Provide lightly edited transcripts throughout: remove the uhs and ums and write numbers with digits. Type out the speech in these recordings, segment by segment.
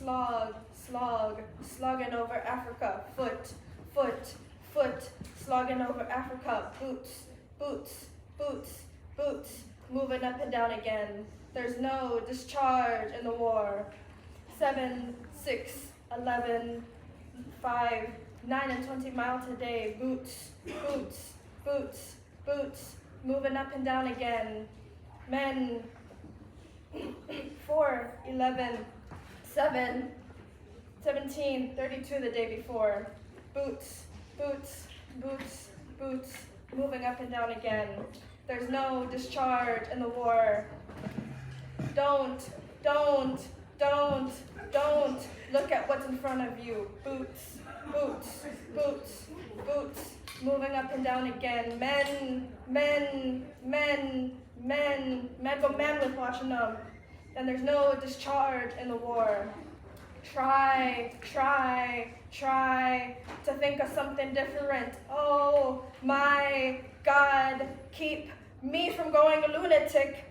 slog, slog, slogging over Africa, foot, foot, foot, slogging over Africa, boots, boots, boots, boots, moving up and down again. There's no discharge in the war. 7, 6, 11, 5, 9 and 20 miles a day, boots, boots, boots, boots, moving up and down again. Men, 4, 11, 7, 17, 32 the day before. Boots, boots, boots, boots, moving up and down again. There's no discharge in the war. Don't look at what's in front of you. Boots, boots, boots, boots, moving up and down again. Men go manless watching them. And there's no discharge in the war. Try to think of something different. Oh my God, keep me from going lunatic.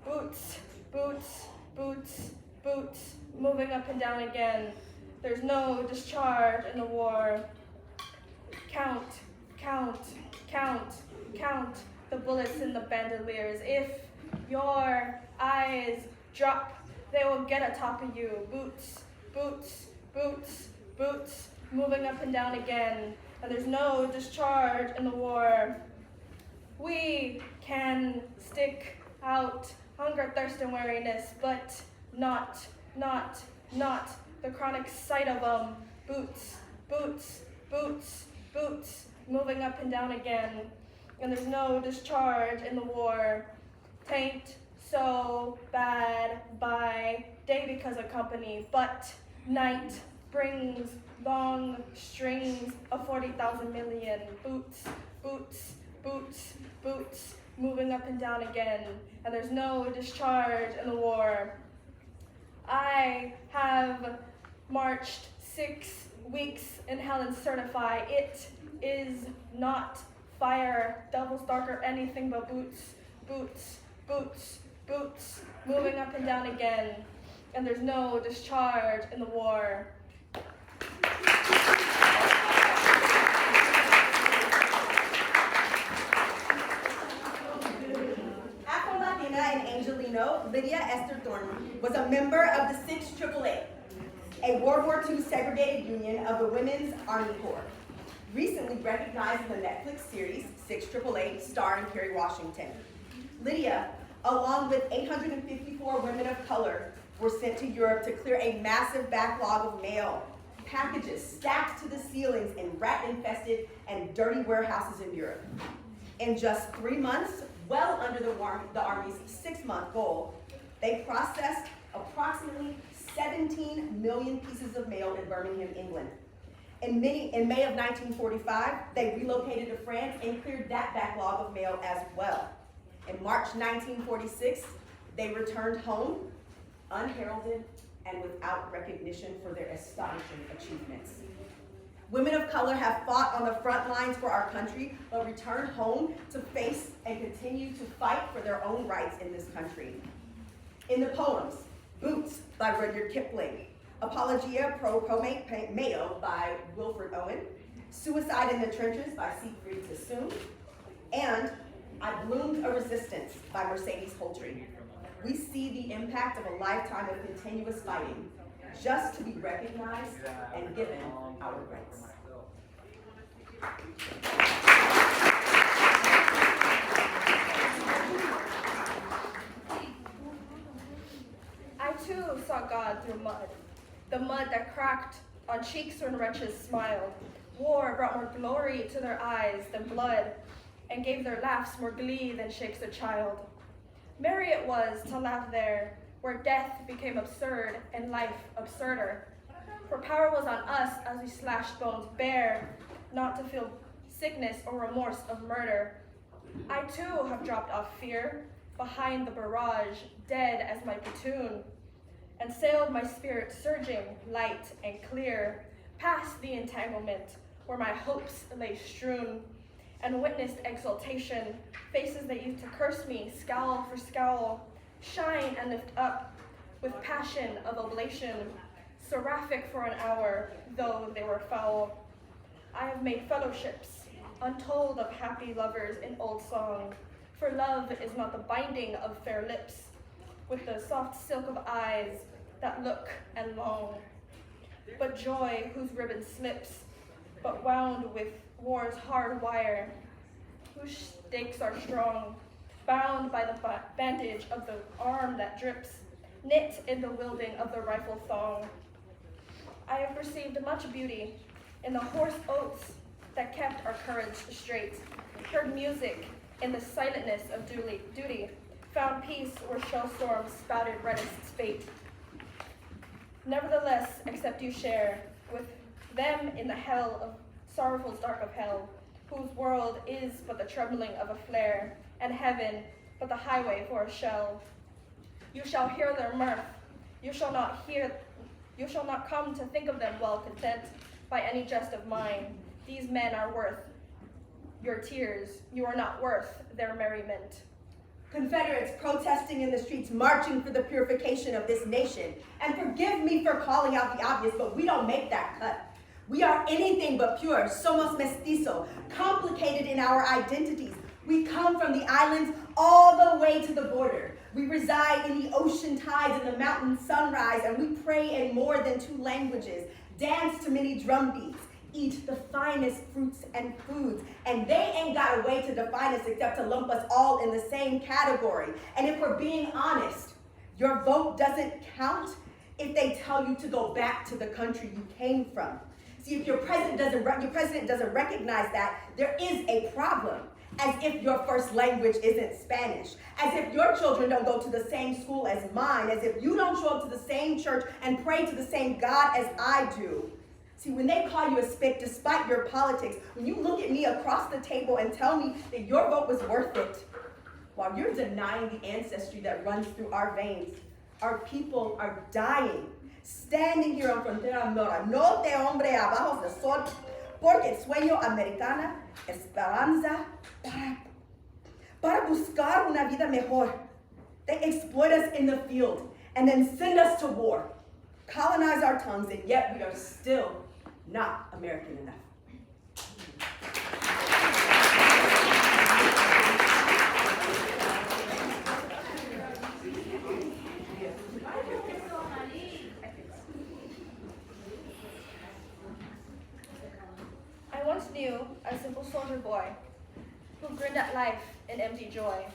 Boots, boots, boots, boots, moving up and down again. There's no discharge in the war. Count the bullets in the bandoliers. If your eyes drop, they will get atop of you. Boots, boots, boots, boots, moving up and down again. And there's no discharge in the war. We can stick out hunger, thirst, and weariness, but not the chronic sight of them. Boots, boots, boots, boots, moving up and down again. And there's no discharge in the war. Tain't so bad by day because of company, but night brings long strings of 40,000 million. Boots, boots, boots, boots, moving up and down again. And there's no discharge in the war. I have marched 6 weeks in hell and certify it is not fire, devil's dark, or anything but boots, boots, boots, boots, moving up and down again. And there's no discharge in the war. Afro-Latina and Angelino, Lydia Esther Thornton was a member of the 6th AAA, a World War II segregated union of the Women's Army Corps, recently recognized in the Netflix series 6th AAA starring Kerry Washington. Lydia, along with 854 women of color, were sent to Europe to clear a massive backlog of mail, packages stacked to the ceilings in rat-infested and dirty warehouses in Europe. In just 3 months, well under the Army's 6-month goal, they processed approximately 17 million pieces of mail in Birmingham, England. In May of 1945, they relocated to France and cleared that backlog of mail as well. In March 1946, they returned home, unheralded and without recognition for their astonishing achievements. Women of color have fought on the front lines for our country, but returned home to face and continue to fight for their own rights in this country. In the poems, Boots by Rudyard Kipling, Apologia pro Meo by Wilfred Owen, Suicide in the Trenches by Siegfried Sassoon, and I Bloomed a Resistance by Mercedes Holtree. We see the impact of a lifetime of continuous fighting just to be recognized and given our rights. I too saw God through mud, the mud that cracked on cheeks when wretches smiled. War brought more glory to their eyes than blood, and gave their laughs more glee than shakes a child. Merry it was to laugh there, where death became absurd and life absurder. For power was on us as we slashed bones bare, not to feel sickness or remorse of murder. I too have dropped off fear, behind the barrage, dead as my platoon, and sailed my spirit surging, light and clear, past the entanglement where my hopes lay strewn, and witnessed exultation, faces that used to curse me, scowl for scowl, shine and lift up with passion of oblation, seraphic for an hour, though they were foul. I have made fellowships, untold of happy lovers in old song, for love is not the binding of fair lips, with the soft silk of eyes that look and long, but joy whose ribbon slips, but wound with war's hard wire, whose stakes are strong, bound by the bandage of the arm that drips, knit in the wielding of the rifle thong. I have perceived much beauty in the hoarse oaths that kept our courage straight, heard music in the silentness of duty, found peace where shell storms spouted reddest fate. Nevertheless, except you share with them in the hell of sorrowful's dark of hell, whose world is but the trembling of a flare, and heaven but the highway for a shell. You shall hear their mirth, you shall not come to think of them well content by any jest of mine. These men are worth your tears, you are not worth their merriment. Confederates protesting in the streets, marching for the purification of this nation. And forgive me for calling out the obvious, but we don't make that cut. We are anything but pure, somos mestizo, complicated in our identities. We come from the islands all the way to the border. We reside in the ocean tides and the mountain sunrise, and we pray in more than 2 languages, dance to many drum beats, eat the finest fruits and foods, and they ain't got a way to define us except to lump us all in the same category. And if we're being honest, your vote doesn't count if they tell you to go back to the country you came from. See, if your president doesn't recognize that, there is a problem. As if your first language isn't Spanish, as if your children don't go to the same school as mine, as if you don't show up to the same church and pray to the same God as I do. See, when they call you a spick despite your politics, when you look at me across the table and tell me that your vote was worth it, while you're denying the ancestry that runs through our veins, our people are dying, standing here on Frontera Nora, norte hombre abajo del sol, porque el sueño americana, esperanza, para buscar una vida mejor. They exploit us in the field and then send us to war, colonize our tongues, and yet we are still not American enough. I once knew a simple soldier boy who grinned at life in empty joy,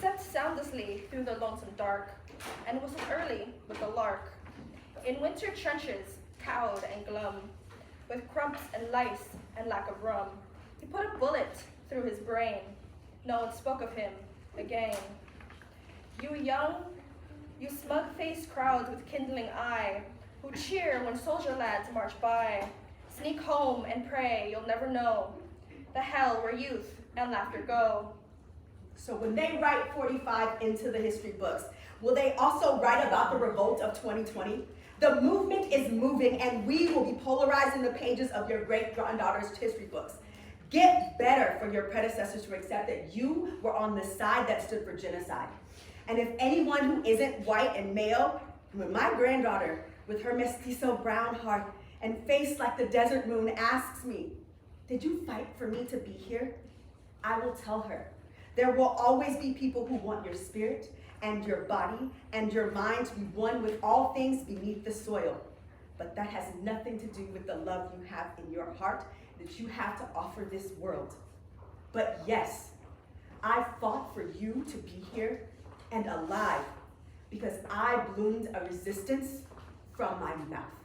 slept soundlessly through the lonesome dark, and whistled early with the lark. In winter trenches, cowed and glum, with crumps and lice and lack of rum, he put a bullet through his brain. No one spoke of him again. You young, you smug-faced crowds with kindling eye, who cheer when soldier lads march by, sneak home and pray you'll never know the hell where youth and laughter go. So when they write 45 into the history books, will they also write about the revolt of 2020? The movement is moving, and we will be polarized in the pages of your great-granddaughters' history books. Get better for your predecessors to accept that you were on the side that stood for genocide. And if anyone who isn't white and male, when my granddaughter, with her mestizo brown heart and face like the desert moon, asks me, "Did you fight for me to be here?" I will tell her, there will always be people who want your spirit and your body and your mind to be one with all things beneath the soil. But that has nothing to do with the love you have in your heart that you have to offer this world. But yes, I fought for you to be here and alive because I bloomed a resistance from my mouth.